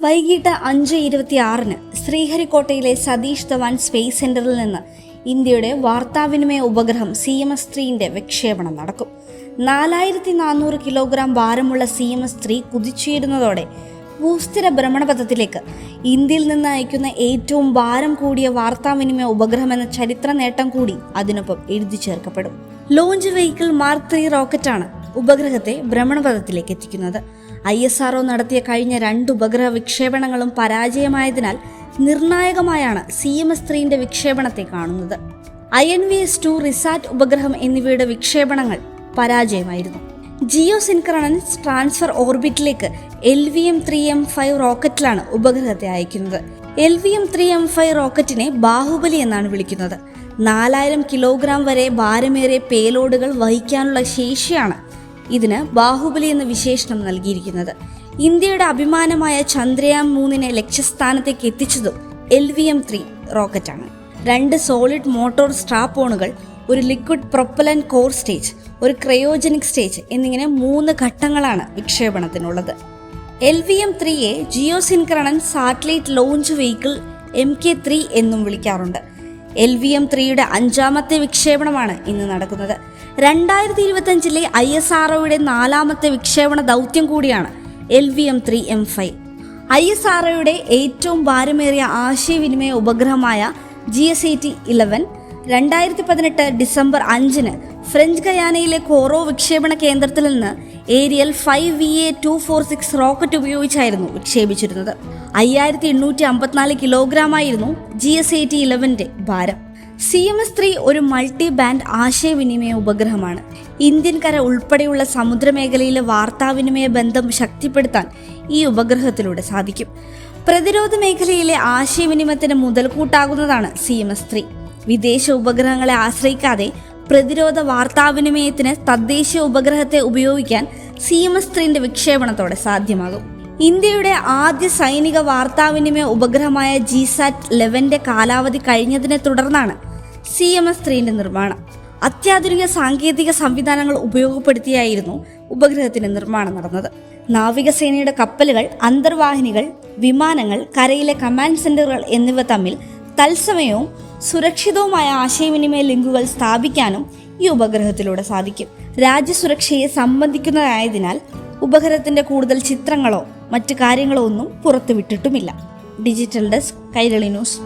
വൈകിട്ട് 5:26 ശ്രീഹരിക്കോട്ടയിലെ സതീഷ് ധവാൻ സ്പേസ് സെന്ററിൽ നിന്ന് ഇന്ത്യയുടെ വാർത്താവിനിമയ ഉപഗ്രഹം CMS-3 വിക്ഷേപണം നടക്കും. 4400 കിലോഗ്രാം ഭാരമുള്ള CMS-3 കുതിച്ചുയരുന്നതോടെ ഭൂസ്ഥിര ഭ്രമണപഥത്തിലേക്ക് ഇന്ത്യയിൽ നിന്ന് അയക്കുന്ന ഏറ്റവും ഭാരം കൂടിയ വാർത്താവിനിമയ ഉപഗ്രഹം എന്ന ചരിത്ര നേട്ടം കൂടി അതിനൊപ്പം എഴുതി ചേർക്കപ്പെടും. ലോഞ്ച് വെഹിക്കിൾ മാർക്ക് 3 റോക്കറ്റാണ് ഉപഗ്രഹത്തെ ഭ്രമണപഥത്തിലേക്ക് എത്തിക്കുന്നത്. ISRO നടത്തിയ കഴിഞ്ഞ 2 ഉപഗ്രഹ വിക്ഷേപണങ്ങളും പരാജയമായതിനാൽ നിർണായകമായാണ് CMS-3 വിക്ഷേപണത്തെ കാണുന്നത്. INVS-2 റിസാറ്റ് ഉപഗ്രഹം എന്നിവയുടെ വിക്ഷേപണങ്ങൾ പരാജയമായിരുന്നു. ജിയോ സിൻക്രണസ് ട്രാൻസ്ഫർ ഓർബിറ്റിലേക്ക് LVM-3M5 റോക്കറ്റിലാണ് ഉപഗ്രഹത്തെ അയക്കുന്നത്. LVM-3M5 റോക്കറ്റിനെ ബാഹുബലി എന്നാണ് വിളിക്കുന്നത്. 4000 കിലോഗ്രാം വരെ ഭാരമേറിയ പേലോഡുകൾ വഹിക്കാനുള്ള ശേഷിയാണ് ഇതിന് ബാഹുബലി എന്ന വിശേഷണം നൽകിയിരിക്കുന്നത്. ഇന്ത്യയുടെ അഭിമാനമായ ചന്ദ്രയാൻ 3 ലക്ഷ്യസ്ഥാനത്തേക്ക് എത്തിച്ചതും LVM-3 റോക്കറ്റാണ്. 2 സോളിഡ് മോട്ടോർ സ്ട്രാപ്പ് ഓണുകൾ, ഒരു ലിക്വിഡ് പ്രൊപ്പലന്റ് കോർ സ്റ്റേജ്, ഒരു ക്രയോജനിക് സ്റ്റേജ് എന്നിങ്ങനെ 3 ഘട്ടങ്ങളാണ് വിക്ഷേപണത്തിനുള്ളത്. LVM-3യെ geosynchronous satellite launch vehicle MK3 എന്നും വിളിക്കാറുണ്ട്. LVM-3യുടെ 5ാമത്തെ വിക്ഷേപണമാണ് ഇന്ന് നടക്കുന്നത്. 2025 ISROയുടെ 4ാമത്തെ വിക്ഷേപണ ദൗത്യം കൂടിയാണ് LVM-3M5. ISROയുടെ ഏറ്റവും ഭാരമേറിയ ആശയവിനിമയ ഉപഗ്രഹമായ GSAT-11 2018 ഡിസംബർ 5 ഫ്രഞ്ച് ഗയാനയിലെ കോറോ വിക്ഷേപണ കേന്ദ്രത്തിൽ നിന്ന് ഏരിയൽ 5VA-246 റോക്കറ്റ് ഉപയോഗിച്ചായിരുന്നു വിക്ഷേപിച്ചിരുന്നത്. 5854 കിലോഗ്രാമായിരുന്നു GSAT-11ന്റെ ഭാരം. CMS-3 ഒരു മൾട്ടി ബാൻഡ് ആശയവിനിമയ ഉപഗ്രഹമാണ്. ഇന്ത്യൻ കര ഉൾപ്പെടെയുള്ള സമുദ്രമേഖലയിലെ വാർത്താവിനിമയ ബന്ധം ശക്തിപ്പെടുത്താൻ ഈ ഉപഗ്രഹത്തിലൂടെ സാധിക്കും. പ്രതിരോധ മേഖലയിലെ ആശയവിനിമയത്തിന് മുതൽക്കൂട്ടാകുന്നതാണ് CMS-3. വിദേശ ഉപഗ്രഹങ്ങളെ ആശ്രയിക്കാതെ പ്രതിരോധ വാർത്താവിനിമയത്തിന് തദ്ദേശീയ ഉപഗ്രഹത്തെ ഉപയോഗിക്കാൻ CMS-3 വിക്ഷേപണത്തോടെ സാധ്യമാകും. ഇന്ത്യയുടെ ആദ്യ സൈനിക വാർത്താവിനിമയ ഉപഗ്രഹമായ GSAT-11 കാലാവധി കഴിഞ്ഞതിനെ തുടർന്നാണ് CMS-3 നിർമ്മാണം. അത്യാധുനിക സാങ്കേതിക സംവിധാനങ്ങൾ ഉപയോഗപ്പെടുത്തിയായിരുന്നു ഉപഗ്രഹത്തിന്റെ നിർമ്മാണം നടന്നത്. നാവികസേനയുടെ കപ്പലുകൾ, അന്തർവാഹിനികൾ, വിമാനങ്ങൾ, കരയിലെ കമാൻഡ് സെന്ററുകൾ എന്നിവ തമ്മിൽ തത്സമയവും സുരക്ഷിതവുമായ ആശയവിനിമയ ലിങ്കുകൾ സ്ഥാപിക്കാനും ഈ ഉപഗ്രഹത്തിലൂടെ സാധിക്കും. രാജ്യസുരക്ഷയെ സംബന്ധിക്കുന്നതായതിനാൽ ഉപഗ്രഹത്തിന്റെ കൂടുതൽ ചിത്രങ്ങളോ മറ്റു കാര്യങ്ങളോ ഒന്നും പുറത്തുവിട്ടിട്ടുമില്ല. Digital desk, Kairali news.